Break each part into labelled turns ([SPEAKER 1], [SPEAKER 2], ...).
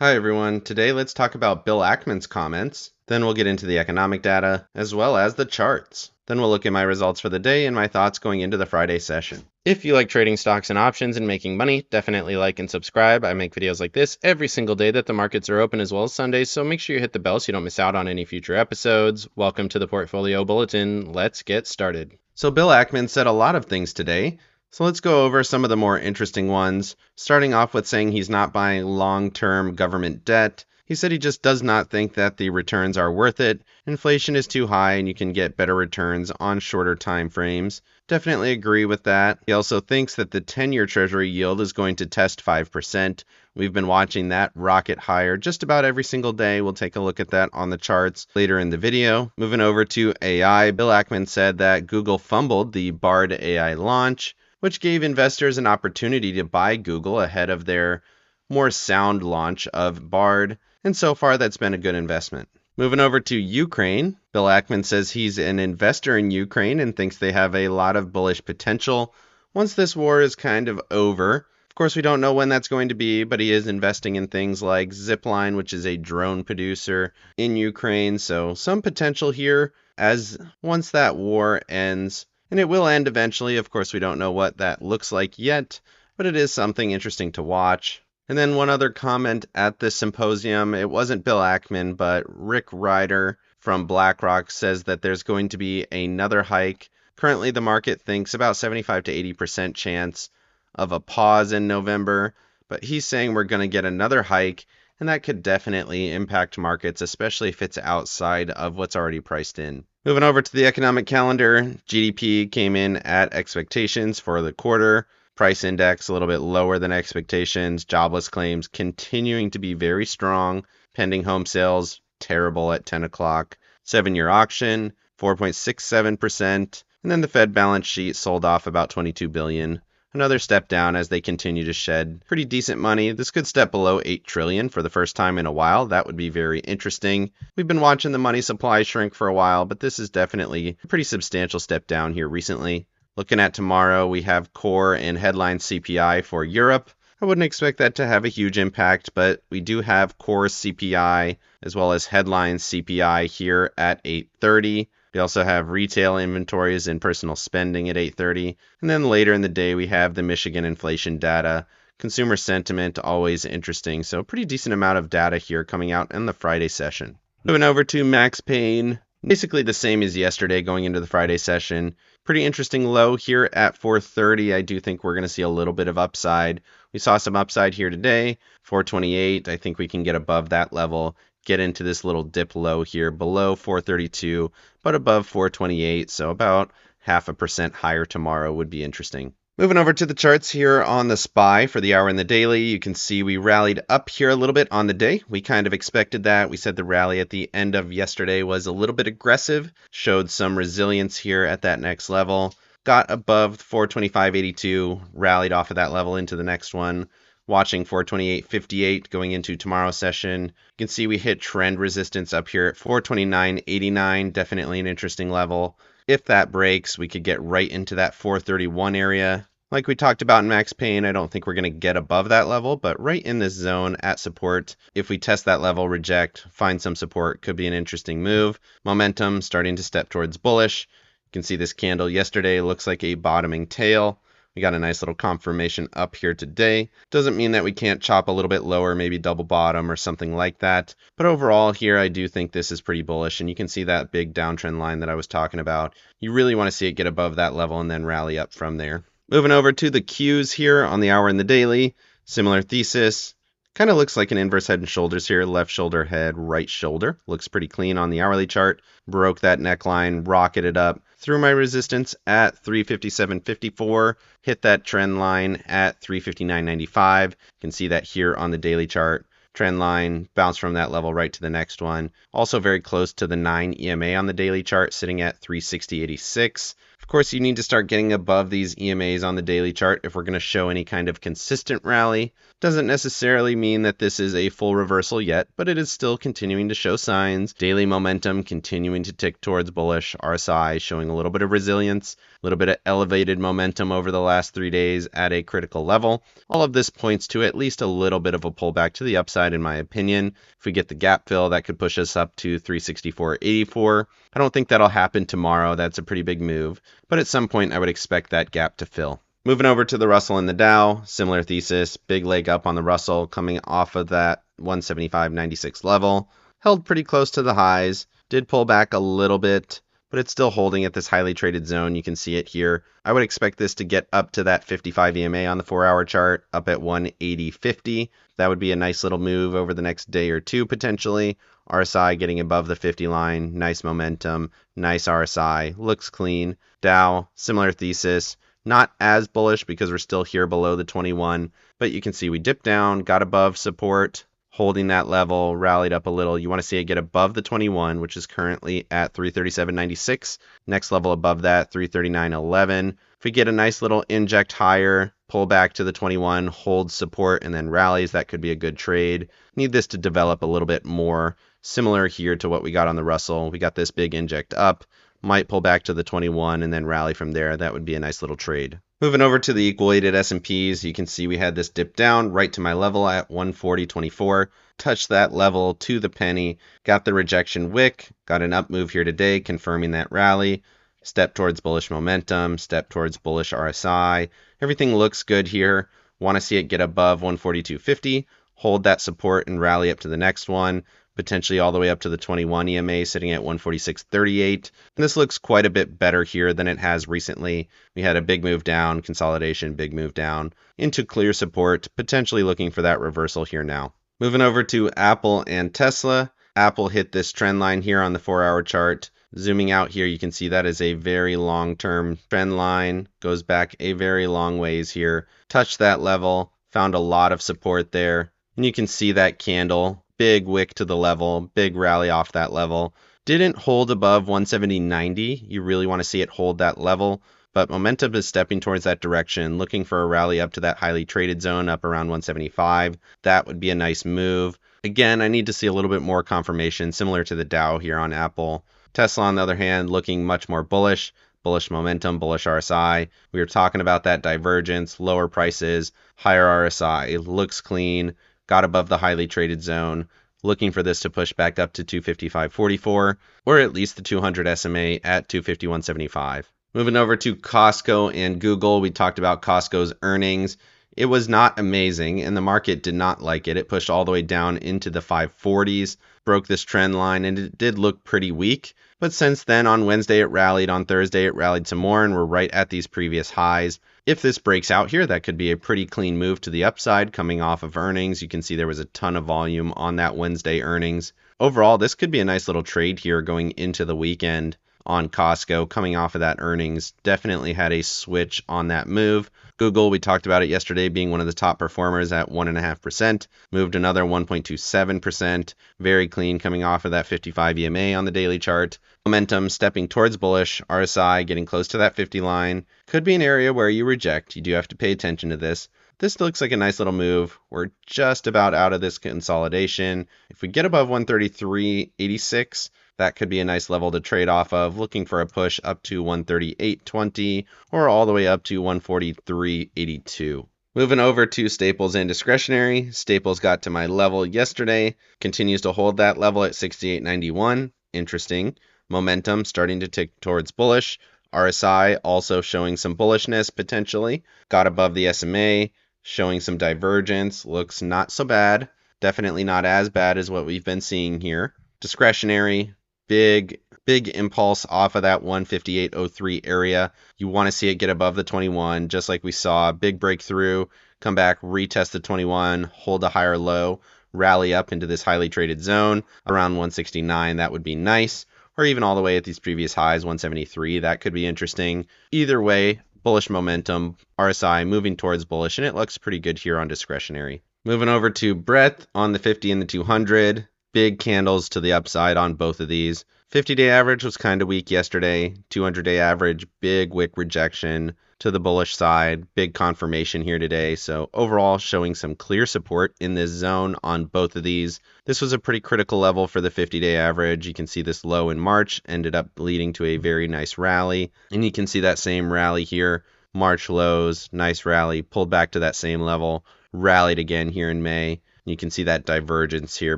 [SPEAKER 1] Hi everyone, today let's talk about Bill Ackman's comments, then we'll get into the economic data, as well as the charts. Then we'll look at my results for the day and my thoughts going into the Friday session. If you like trading stocks and options and making money, definitely like and subscribe. I make videos like this every single day that the markets are open as well as Sundays, so make sure you hit the bell so you don't miss out on any future episodes. Welcome to the Portfolio Bulletin. Let's get started. So Bill Ackman said a lot of things today. So let's go over some of the more interesting ones, starting off with saying he's not buying long-term government debt. He said he just does not think that the returns are worth it. Inflation is too high and you can get better returns on shorter time frames. Definitely agree with that. He also thinks that the 10-year Treasury yield is going to test 5%. We've been watching that rocket higher just about every single day. We'll take a look at that on the charts later in the video. Moving over to AI, Bill Ackman said that Google fumbled the Bard AI launch, which gave investors an opportunity to buy Google ahead of their more sound launch of Bard, and so far that's been a good investment. Moving over to Ukraine, Bill Ackman says he's an investor in Ukraine and thinks they have a lot of bullish potential once this war is kind of over. Of course, we don't know when that's going to be, but he is investing in things like Zipline, which is a drone producer in Ukraine, so some potential here as once that war ends. And it will end eventually. Of course, we don't know what that looks like yet, but it is something interesting to watch. And then one other comment at this symposium, it wasn't Bill Ackman, but Rick Ryder from BlackRock says that there's going to be another hike. Currently, the market thinks about 75 to 80% chance of a pause in November, but he's saying we're going to get another hike, and that could definitely impact markets, especially if it's outside of what's already priced in. Moving over to the economic calendar, GDP came in at expectations for the quarter. Price index a little bit lower than expectations. Jobless claims continuing to be very strong. Pending home sales, terrible at 10 o'clock. 7-year auction, 4.67%. And then the Fed balance sheet sold off about $22 billion. Another step down as they continue to shed pretty decent money. This could step below $8 trillion for the first time in a while. That would be very interesting. We've been watching the money supply shrink for a while, but this is definitely a pretty substantial step down here recently. Looking at tomorrow, we have core and headline CPI for Europe. I wouldn't expect that to have a huge impact, but we do have core CPI as well as headline CPI here at 8:30. We also have retail inventories and personal spending at 8:30. And then later in the day, we have the Michigan inflation data. Consumer sentiment, always interesting. So pretty decent amount of data here coming out in the Friday session. Moving over to Max Payne. Basically the same as yesterday going into the Friday session. Pretty interesting low here at 430. I do think we're going to see a little bit of upside. We saw some upside here today, 428. I think we can get above that level, get into this little dip low here below 432, but above 428. So about 0.5% higher tomorrow would be interesting. Moving over to the charts here on the SPY for the hour and the daily, you can see we rallied up here a little bit on the day. We kind of expected that. We said the rally at the end of yesterday was a little bit aggressive, showed some resilience here at that next level, got above 425.82, rallied off of that level into the next one. Watching 428.58 going into tomorrow's session. You can see we hit trend resistance up here at 429.89, definitely an interesting level. If that breaks, we could get right into that 431 area. Like we talked about in Max Payne, I don't think we're going to get above that level, but right in this zone at support, if we test that level, reject, find some support, could be an interesting move. Momentum starting to step towards bullish. You can see this candle yesterday looks like a bottoming tail. We got a nice little confirmation up here today. Doesn't mean that we can't chop a little bit lower, maybe double bottom or something like that. But overall here, I do think this is pretty bullish. And you can see that big downtrend line that I was talking about. You really want to see it get above that level and then rally up from there. Moving over to the Qs here on the hour and the daily. Similar thesis. Kind of looks like an inverse head and shoulders here. Left shoulder, head, right shoulder. Looks pretty clean on the hourly chart. Broke that neckline, rocketed up through my resistance at 357.54. Hit that trend line at 359.95. You can see that here on the daily chart. Trend line, bounce from that level right to the next one. Also very close to the 9 EMA on the daily chart, sitting at 360.86. Of course, you need to start getting above these EMAs on the daily chart if we're going to show any kind of consistent rally. Doesn't necessarily mean that this is a full reversal yet, but it is still continuing to show signs. Daily momentum continuing to tick towards bullish. RSI showing a little bit of resilience, a little bit of elevated momentum over the last 3 days at a critical level. All of this points to at least a little bit of a pullback to the upside, in my opinion. If we get the gap fill, that could push us up to 364.84. I don't think that'll happen tomorrow. That's a pretty big move, but at some point I would expect that gap to fill. Moving over to the Russell and the Dow, similar thesis, big leg up on the Russell coming off of that 175.96 level. Held pretty close to the highs, did pull back a little bit, but it's still holding at this highly traded zone. You can see it here. I would expect this to get up to that 55 EMA on the 4-hour chart, up at 180.50. That would be a nice little move over the next day or two potentially. RSI getting above the 50 line, nice momentum, nice RSI, looks clean. Dow, similar thesis. Not as bullish because we're still here below the 21, but you can see we dipped down, got above support, holding that level, rallied up a little. You want to see it get above the 21, which is currently at 337.96. Next level above that, 339.11. If we get a nice little inject higher, pull back to the 21, hold support, and then rallies, that could be a good trade. Need this to develop a little bit more. Similar here to what we got on the Russell. We got this big inject up. Might pull back to the 21 and then rally from there. That would be a nice little trade. Moving over to the equal weighted S&Ps, you can see we had this dip down right to my level at 140.24. Touched that level to the penny. Got the rejection wick. Got an up move here today, confirming that rally. Step towards bullish momentum. Step towards bullish RSI. Everything looks good here. Want to see it get above 142.50. Hold that support and rally up to the next one. Potentially all the way up to the 21 EMA sitting at 146.38. And this looks quite a bit better here than it has recently. We had a big move down, consolidation, big move down into clear support, potentially looking for that reversal here now. Moving over to Apple and Tesla. Apple hit this trend line here on the 4-hour chart. Zooming out here, you can see that is a very long-term trend line. Goes back a very long ways here. Touched that level, found a lot of support there. And you can see that candle. Big wick to the level, big rally off that level. Didn't hold above 170.90. You really want to see it hold that level, but momentum is stepping towards that direction, looking for a rally up to that highly traded zone up around 175. That would be a nice move. Again, I need to see a little bit more confirmation, similar to the Dow here on Apple. Tesla, on the other hand, looking much more bullish. Bullish momentum, bullish RSI. We were talking about that divergence, lower prices, higher RSI. It looks clean. Got above the highly traded zone, looking for this to push back up to 255.44, or at least the 200 SMA at 251.75. Moving over to Costco and Google, we talked about Costco's earnings. It was not amazing, and the market did not like it. It pushed all the way down into the 540s, broke this trend line, and it did look pretty weak. But since then, on Wednesday, it rallied. On Thursday, it rallied some more, and we're right at these previous highs. If this breaks out here, that could be a pretty clean move to the upside coming off of earnings. You can see there was a ton of volume on that Wednesday earnings. Overall, this could be a nice little trade here going into the weekend on Costco coming off of that earnings. Definitely had a switch on that move. Google, we talked about it yesterday, being one of the top performers at 1.5%, moved another 1.27%, very clean coming off of that 55 EMA on the daily chart. Momentum stepping towards bullish, RSI getting close to that 50 line. Could be an area where you reject. You do have to pay attention to this. This looks like a nice little move. We're just about out of this consolidation. If we get above 133.86, that could be a nice level to trade off of, looking for a push up to 138.20 or all the way up to 143.82. Moving over to Staples and discretionary. Staples got to my level yesterday, continues to hold that level at 68.91. Interesting. Momentum starting to tick towards bullish. RSI also showing some bullishness potentially. Got above the SMA, showing some divergence. Looks not so bad. Definitely not as bad as what we've been seeing here. Discretionary. Big impulse off of that 158.03 area. You want to see it get above the 21, just like we saw. Big breakthrough, come back, retest the 21, hold a higher low, rally up into this highly traded zone around 169. That would be nice. Or even all the way at these previous highs, 173. That could be interesting. Either way, bullish momentum, RSI moving towards bullish, and it looks pretty good here on discretionary. Moving over to breadth on the 50 and the 200. Big candles to the upside on both of these. 50-day average was kind of weak yesterday. 200-day average, big wick rejection. to the bullish side. Big confirmation here today. So overall showing some clear support in this zone on both of these. This was a pretty critical level for the 50-day average. You can see this low in March ended up leading to a very nice rally. And you can see that same rally here. March lows, nice rally, pulled back to that same level, rallied again here in May. You can see that divergence here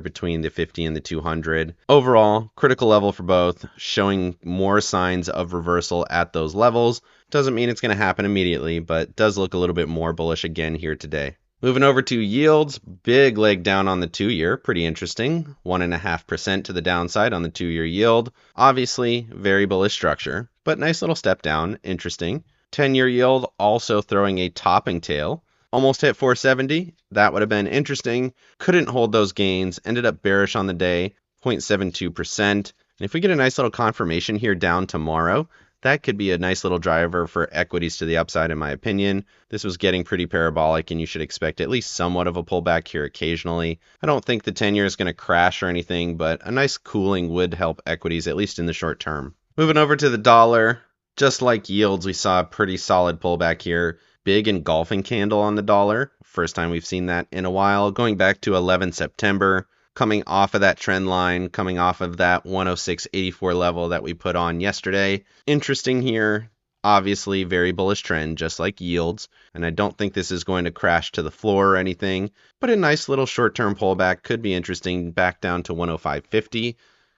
[SPEAKER 1] between the 50 and the 200. Overall, critical level for both, showing more signs of reversal at those levels. Doesn't mean it's going to happen immediately, but does look a little bit more bullish again here today. Moving over to yields, big leg down on the 2-year, pretty interesting. 1.5% to the downside on the 2-year yield. Obviously, very bullish structure, but nice little step down, interesting. 10-year yield also throwing a topping tail. Almost hit 470. That would have been interesting. Couldn't hold those gains. Ended up bearish on the day, 0.72%. And if we get a nice little confirmation here down tomorrow, that could be a nice little driver for equities to the upside, in my opinion. This was getting pretty parabolic, and you should expect at least somewhat of a pullback here occasionally. I don't think the 10-year is going to crash or anything, but a nice cooling would help equities, at least in the short term. Moving over to the dollar, just like yields, we saw a pretty solid pullback here. Big engulfing candle on the dollar. First time we've seen that in a while. Going back to 11 September, coming off of that trend line, coming off of that 106.84 level that we put on yesterday. Interesting here. Obviously, very bullish trend, just like yields. And I don't think this is going to crash to the floor or anything. But a nice little short-term pullback could be interesting. Back down to 105.50.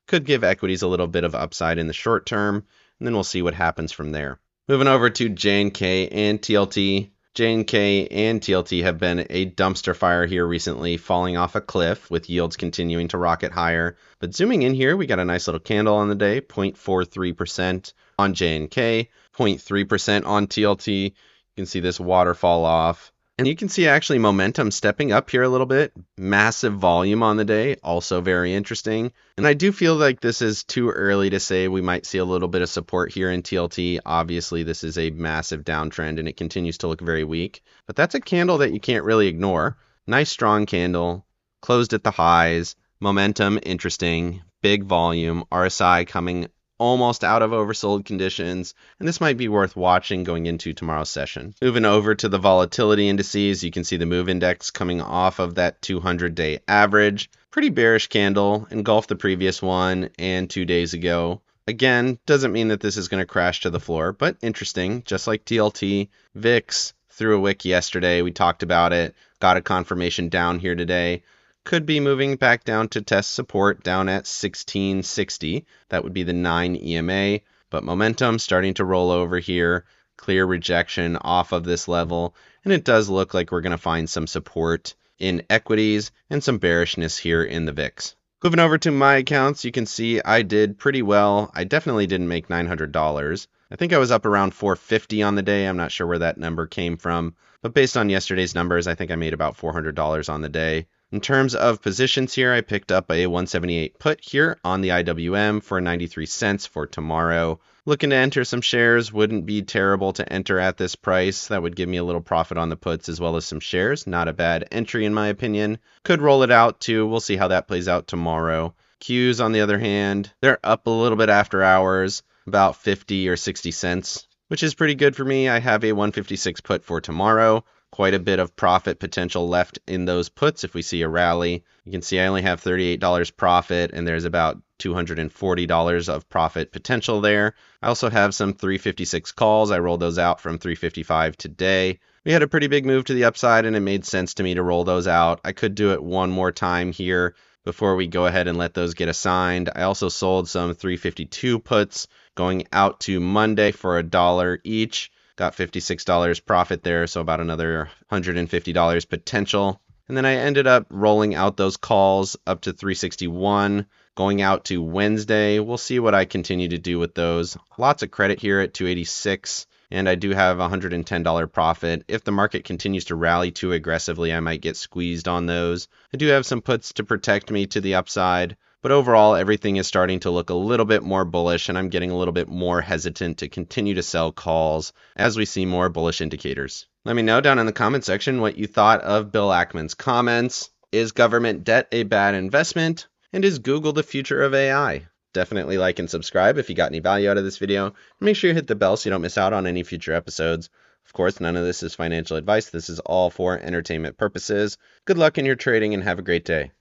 [SPEAKER 1] Could give equities a little bit of upside in the short term. And then we'll see what happens from there. Moving over to JNK and TLT. JNK and TLT have been a dumpster fire here recently, falling off a cliff with yields continuing to rocket higher. But zooming in here, we got a nice little candle on the day, 0.43% on JNK, 0.3% on TLT. You can see this waterfall off. And you can see actually momentum stepping up here a little bit. Massive volume on the day, also very interesting. And I do feel like this is too early to say we might see a little bit of support here in TLT. Obviously, this is a massive downtrend and it continues to look very weak. But that's a candle that you can't really ignore. Nice strong candle, closed at the highs. Momentum, interesting. Big volume, RSI coming almost out of oversold conditions, and this might be worth watching going into tomorrow's session. Moving over to the volatility indices, you can see the MOVE index coming off of that 200-day average. Pretty bearish candle, engulfed the previous one and 2 days ago. Again, doesn't mean that this is going to crash to the floor, but interesting, just like TLT. VIX threw a wick yesterday, we talked about it, got a confirmation down here today. Could be moving back down to test support down at 1660. That would be the 9 EMA, but momentum starting to roll over here. Clear rejection off of this level, and it does look like we're going to find some support in equities and some bearishness here in the VIX. Moving over to my accounts, you can see I did pretty well. I definitely didn't make $900. I think I was up around 450 on the day. I'm not sure where that number came from, but based on yesterday's numbers, I think I made about $400 on the day. In terms of positions here, I picked up a 178 put here on the IWM for 93 cents for tomorrow. Looking to enter some shares, wouldn't be terrible to enter at this price. That would give me a little profit on the puts as well as some shares. Not a bad entry in my opinion. Could roll it out too. We'll see how that plays out tomorrow. Qs on the other hand, they're up a little bit after hours, about 50 or 60 cents, which is pretty good for me. I have a 156 put for tomorrow. Quite a bit of profit potential left in those puts if we see a rally. You can see I only have $38 profit, and there's about $240 of profit potential there. I also have some 356 calls. I rolled those out from 355 today. We had a pretty big move to the upside, and it made sense to me to roll those out. I could do it one more time here before we go ahead and let those get assigned. I also sold some 352 puts going out to Monday for $1 each. Got $56 profit there, so about another $150 potential. And then I ended up rolling out those calls up to 361, going out to Wednesday. We'll see what I continue to do with those. Lots of credit here at 286, and I do have $110 profit. If the market continues to rally too aggressively, I might get squeezed on those. I do have some puts to protect me to the upside. But overall, everything is starting to look a little bit more bullish, and I'm getting a little bit more hesitant to continue to sell calls as we see more bullish indicators. Let me know down in the comment section what you thought of Bill Ackman's comments. Is government debt a bad investment? And is Google the future of AI? Definitely like and subscribe if you got any value out of this video. And make sure you hit the bell so you don't miss out on any future episodes. Of course, none of this is financial advice. This is all for entertainment purposes. Good luck in your trading and have a great day.